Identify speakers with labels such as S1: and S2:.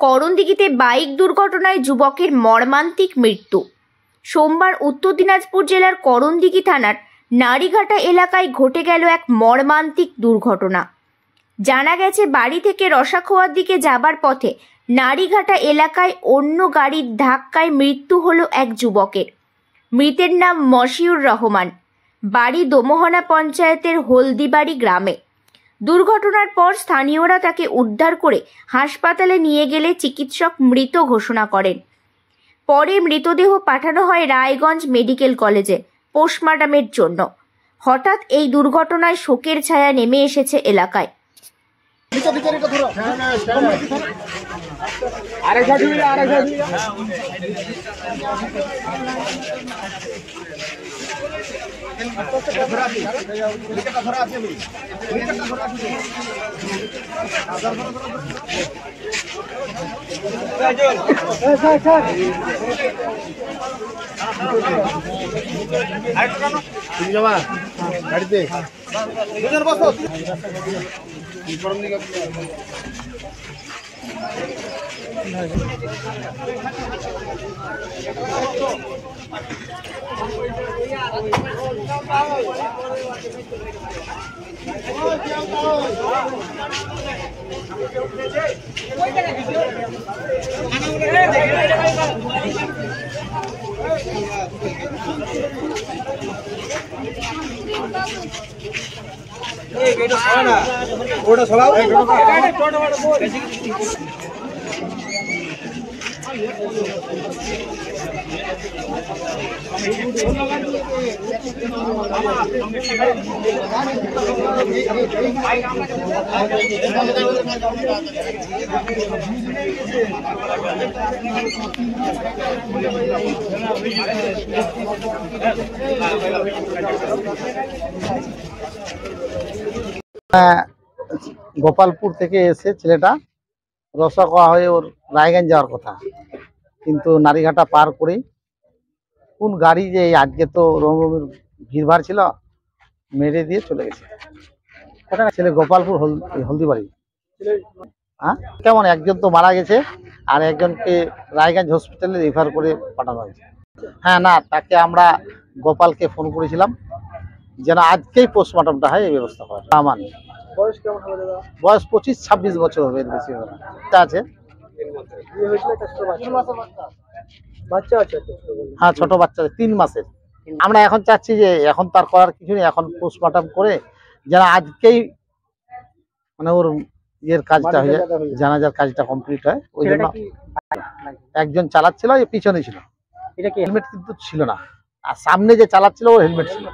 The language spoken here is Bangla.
S1: করণদিঘিতে বাইক দুর্ঘটনায় যুবকের মর্মান্তিক মৃত্যু। সোমবার উত্তর দিনাজপুর জেলার করণদিঘি থানার নারীঘাটা এলাকায় ঘটে গেল এক মর্মান্তিক দুর্ঘটনা। জানা গেছে, বাড়ি থেকে রসাখোয়ার দিকে যাবার পথে নারীঘাটা এলাকায় অন্য গাড়ির ধাক্কায় মৃত্যু হলো এক যুবকের। মৃতের নাম মশিউর রহমান, বাড়ি দোমোহনা পঞ্চায়েতের হলদিবাড়ি গ্রামে। দুর্ঘটনার পর স্থানীয়রা তাকে উদ্ধার করে হাসপাতালে নিয়ে গেলে চিকিৎসক মৃত ঘোষণা করেন। পরে মৃতদেহ পাঠানো হয় রায়গঞ্জ মেডিকেল কলেজে পোস্টমর্টমের জন্য। হঠাৎ এই দুর্ঘটনায় শোকের ছায়া নেমে এসেছে এলাকায়।
S2: গোপালপুর থেকে এসে ছেলেটা রসাখোয়া হয়ে ওর রায়গঞ্জ যাওয়ার কথা, কিন্তু নারীঘাটা পার করে কোন গাড়ি যে আজকে তো রঙের ভিড়ভাড় ছিল, মেরে দিয়ে চলে গেছে। ছেলে গোপালপুর হলদিবাড়ি। হ্যাঁ, কেমন একজন তো মারা গেছে আর একজনকে রায়গঞ্জ হসপিটালে রেফার করে পাঠানো হয়েছে। হ্যাঁ, না, তাকে আমরা গোপালকে ফোন করেছিলাম যেন আজকেই পোস্টমর্টমটা হয়, এই ব্যবস্থা করা। আমান বয়স কেমন হবে দাদা? বয়স 25-26 বছর হবে, এর বেশি হবে না। আছে হ্যাঁ, ছোট বাচ্চা 3 মাসের। আমরা এখন চাচ্ছি যে এখন তার করার কিছু নেই, এখন পোস্টমর্টম করে যেন আজকেই মানে ওর ইয়ের কাজটা হয়ে যায়, জানাজার কাজটা কমপ্লিট হয়। ওই জন্য একজন চালাচ্ছিল, পিছনে ছিল, হেলমেট কিন্তু ছিল না, আর সামনে যে চালাচ্ছিল ওর হেলমেট ছিল।